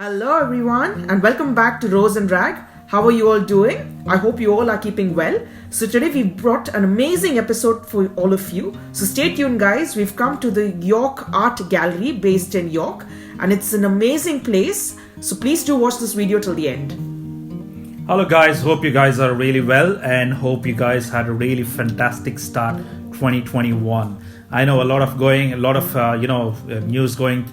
Hello, everyone, and welcome back to Rose and Rag. How are you all doing? I hope you all are keeping well. So, today we brought an amazing episode for all of you. So, stay tuned, guys. We've come to the York Art Gallery based in York, and it's an amazing place. So, please do watch this video till the end. Hello guys, hope you guys are really well and hope you guys had a really fantastic start 2021. I know a lot of news going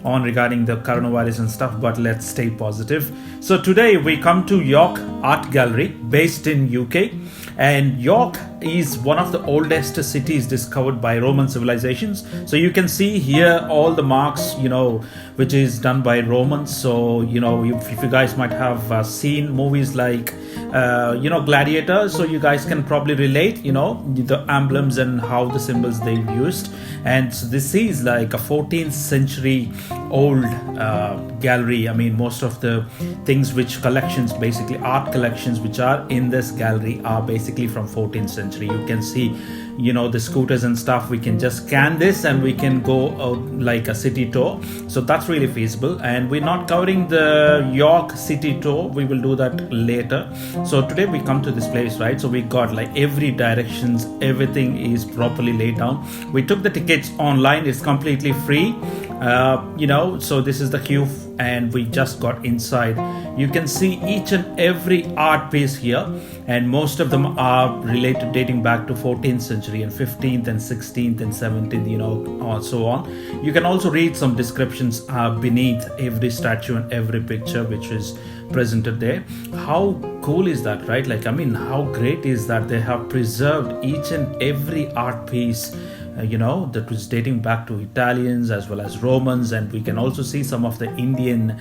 on regarding the coronavirus and stuff, but let's stay positive. So today we come to York Art Gallery based in UK, and York is one of the oldest cities discovered by Roman civilizations. So you can see here all the marks, which is done by Romans. So, if you guys might have seen movies like, Gladiator, so you guys can probably relate, the emblems and how the symbols they used. And so this is like a 14th century old gallery. I mean, most of the things which collections, basically art collections which are in this gallery are basically from 14th century. You can see, the scooters and stuff. We can just scan this and we can go like a city tour. So that's really feasible. And we're not covering the York city tour. We will do that later. So today we come to this place, right? So we got like every directions, everything is properly laid down. We took the tickets online. It's completely free. So this is the queue and we just got inside. You can see each and every art piece here, and most of them are related, dating back to 14th century and 15th and 16th and 17th, so on. You can also read some descriptions beneath every statue and every picture which is presented there. How cool is that, right? How great is that they have preserved each and every art piece that was dating back to Italians as well as Romans, and we can also see some of the Indian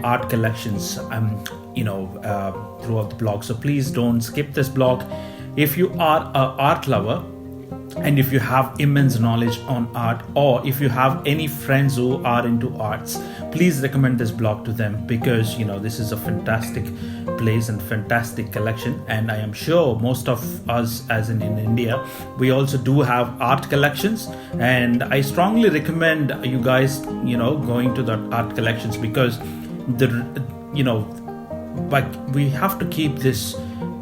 art collections throughout the blog. So please don't skip this blog. If you are an art lover and if you have immense knowledge on art, or if you have any friends who are into arts, please recommend this blog to them, because this is a fantastic place and fantastic collection. And I am sure most of us, as in India, we also do have art collections, and I strongly recommend you guys going to the art collections, because we have to keep this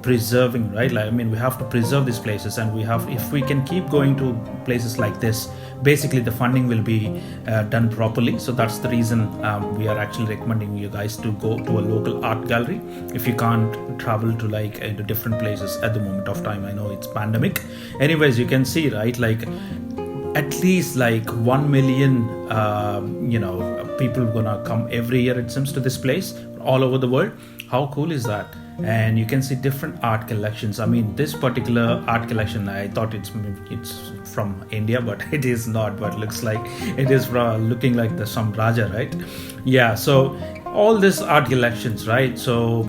preserving, right? We have to preserve these places, and if we can keep going to places like this, basically the funding will be done properly. So that's the reason we are actually recommending you guys to go to a local art gallery if you can't travel to into different places at the moment of time. I know it's pandemic. Anyways, you can see, right, at least 1 million people gonna come every year, it seems, to this place all over the world. How cool is that? And you can see different art collections. This particular art collection, I thought it's from India, but it is not. But looks like it is looking like the some Raja, right? Yeah. So all this art collections, right? So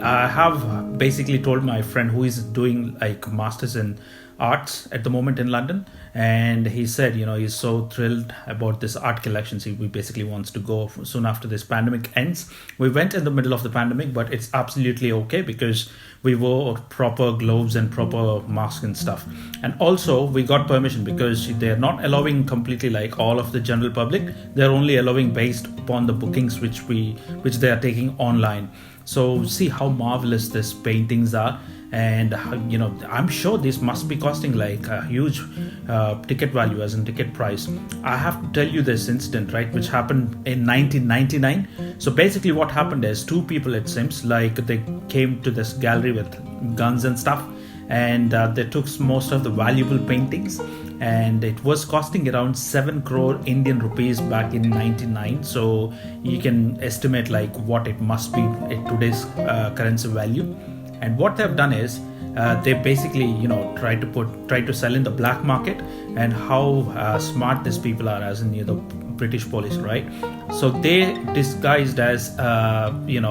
I have basically told my friend who is doing masters in arts at the moment in London, and he said he's so thrilled about this art collections. He basically wants to go soon after this pandemic ends. We went in the middle of the pandemic, but it's absolutely okay because we wore proper gloves and proper masks and stuff. And also we got permission, because they're not allowing completely all of the general public. They're only allowing based upon the bookings which they are taking online. So see how marvelous these paintings are. And I'm sure this must be costing a huge ticket value, as in ticket price. I have to tell you this incident, right, which happened in 1999. So basically what happened is, two people, it seems they came to this gallery with guns and stuff, and they took most of the valuable paintings, and it was costing around 7 crore Indian rupees back in 99. So you can estimate what it must be at today's currency value. And what they've done is they basically try to sell in the black market. And how smart these people are, as in the British police, right? So they disguised as one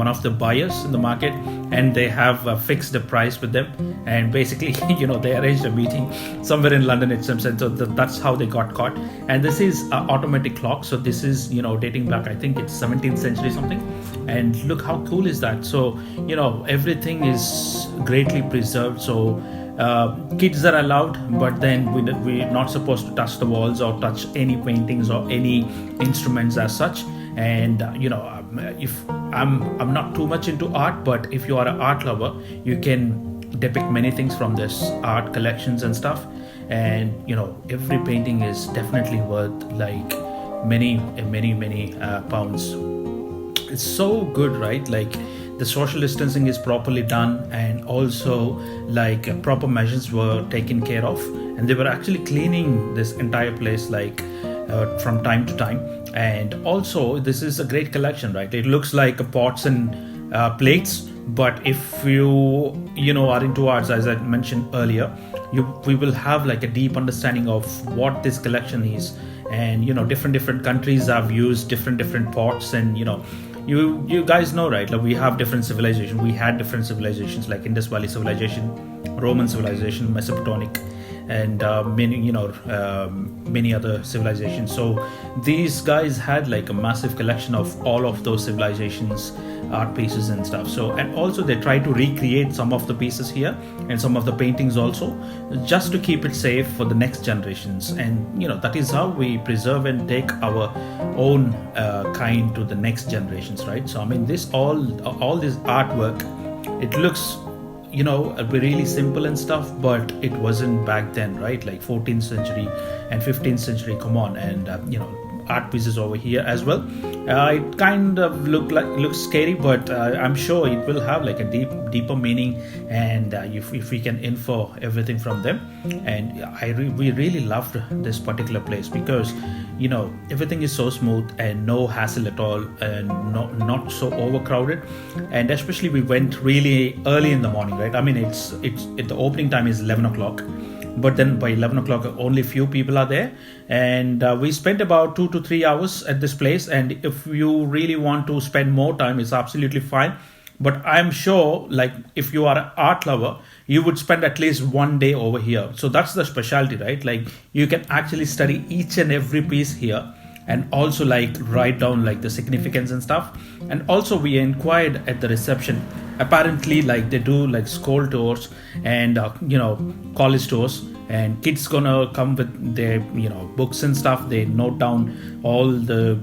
of the buyers in the market, and they have fixed the price with them, and basically they arranged a meeting somewhere in London itself. So that's how they got caught. And this is an automatic clock, so this is dating back, I think it's 17th century something. And look how cool is that. So everything is greatly preserved. So kids are allowed, but then we're not supposed to touch the walls or touch any paintings or any instruments as such. And if I'm not too much into art, but if you are an art lover, you can depict many things from this art collections and stuff. And every painting is definitely worth like many pounds. It's so good, right? Like the social distancing is properly done, and also like proper measures were taken care of, and they were actually cleaning this entire place like from time to time. And also this is a great collection, right? It looks like pots and plates, but if you are into arts, as I mentioned earlier, we will have like a deep understanding of what this collection is. And different countries have used different pots. And you guys know, right? Like we have different civilizations. We had different civilizations like Indus Valley civilization, Roman civilization, Mesopotamic, and many other civilizations. So these guys had like a massive collection of all of those civilizations art pieces and stuff. So, and also they try to recreate some of the pieces here and some of the paintings also, just to keep it safe for the next generations. And that is how we preserve and take our own kind to the next generations, right? So I mean, this all this artwork, it looks really simple and stuff, but it wasn't back then, right? Like 14th century and 15th century, come on. And art pieces over here as well. It kind of looks scary, but I'm sure it will have like a deeper meaning, and if we can infer everything from them. And we really loved this particular place because everything is so smooth and no hassle at all, and not so overcrowded. And especially we went really early in the morning, right? I mean, the opening time is 11 o'clock, but then by 11 o'clock only few people are there. And we spent about 2 to 3 hours at this place. And if you really want to spend more time, it's absolutely fine. But I'm sure, like, if you are an art lover, you would spend at least one day over here. So that's the specialty, right? Like, you can actually study each and every piece here, and also like write down like the significance and stuff. And also we inquired at the reception. Apparently, like, they do like school tours and college tours, and kids gonna come with their books and stuff. They note down all the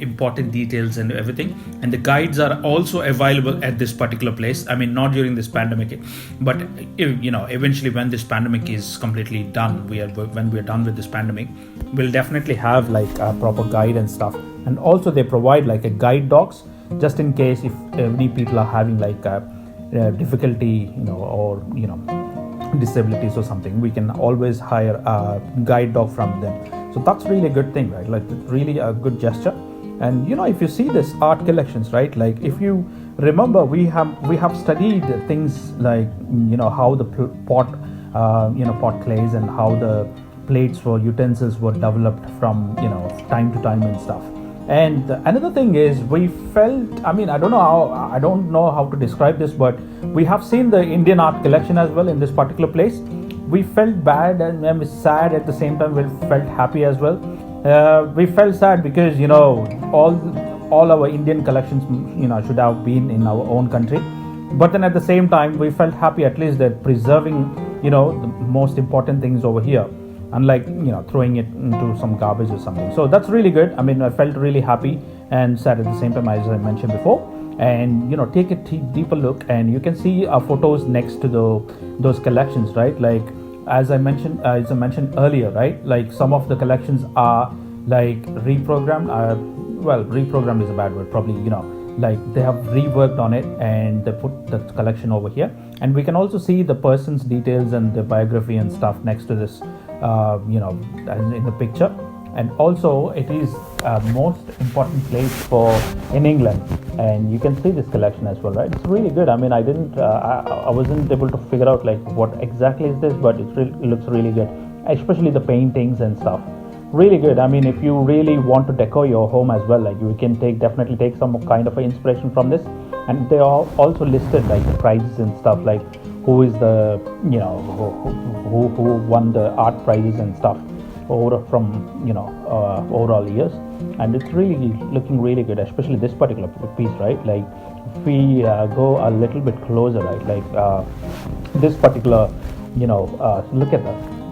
important details and everything. And the guides are also available at this particular place. I mean, not during this pandemic, but eventually when this pandemic is completely done, when we are done with this pandemic, we'll definitely have like a proper guide and stuff. And also they provide like a guide dogs, just in case if any people are having like a difficulty or disabilities or something, we can always hire a guide dog from them. So that's really a good thing, right? Like, it's really a good gesture. And if you see this art collections, right, like if you remember, we have studied things like how the pot clays and how the plates or utensils were developed from time to time and stuff. And another thing is, we felt, I mean, I don't know how to describe this, but we have seen the Indian art collection as well in this particular place. We felt bad and sad at the same time. We felt happy as well. We felt sad because all our Indian collections should have been in our own country. But then at the same time, we felt happy at least that preserving the most important things over here, unlike throwing it into some garbage or something. So that's really good. I mean, I felt really happy and sad at the same time, as I mentioned before. And take a deeper look, and you can see photos next to those collections, right? Like, as I mentioned earlier, right? Like, some of the collections are like reprogrammed. Reprogrammed is a bad word, probably. Like, they have reworked on it and they put the collection over here. And we can also see the person's details and the biography and stuff next to this in the picture. And also it is most important place in England, and you can see this collection as well, right? It's really good. I mean, I wasn't able to figure out like what exactly is this, but it looks really good, especially the paintings and stuff. Really good. I mean, if you really want to decor your home as well, like, you can definitely take some kind of inspiration from this. And they are also listed like the prizes and stuff, like who is the who won the art prizes and stuff from overall years. And it's really looking really good, especially this particular piece, right? Like, if we go a little bit closer, right, like this particular look at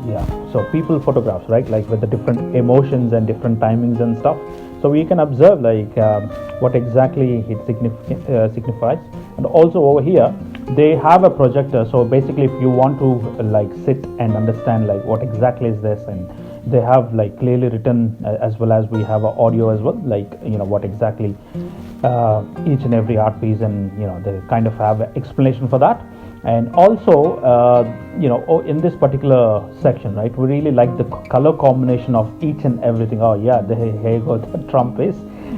Yeah, so people photographs, right, like with the different emotions and different timings and stuff. So we can observe like what exactly it signifies. And also over here they have a projector, so basically if you want to like sit and understand like what exactly is this, and they have like clearly written as well as we have a audio as well, like what exactly each and every art piece, and they kind of have an explanation for that. And also in this particular section, right, we really like the color combination of each and everything. Oh yeah, here you go, the Trump is.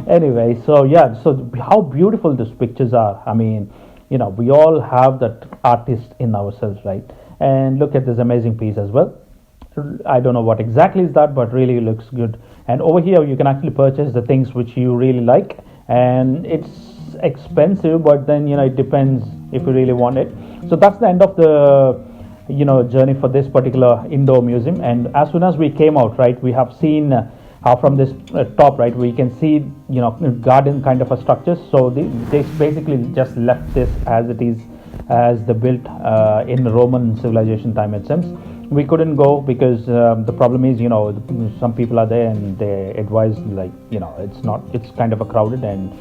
Anyway, so yeah, so how beautiful these pictures are. I mean, we all have that artist in ourselves, right? And look at this amazing piece as well. I don't know what exactly is that, but really looks good. And over here you can actually purchase the things which you really like, and it's expensive, but then it depends if you really want it. So that's the end of the journey for this particular indoor museum. And as soon as we came out, right, we have seen how from this top, right, we can see garden kind of a structure. So they basically just left this as it is, as the built in Roman civilization time, it seems. We couldn't go because the problem is some people are there and they advise like it's kind of a crowded, and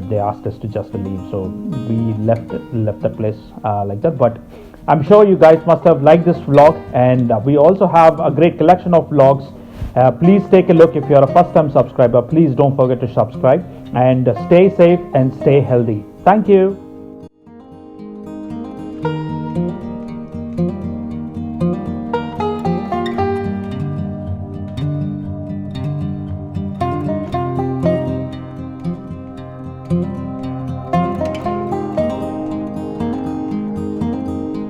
they asked us to just leave, so we left the place like that. But I'm sure you guys must have liked this vlog, and we also have a great collection of vlogs. Please take a look. If you're a first time subscriber, please don't forget to subscribe, and stay safe and stay healthy. Thank you.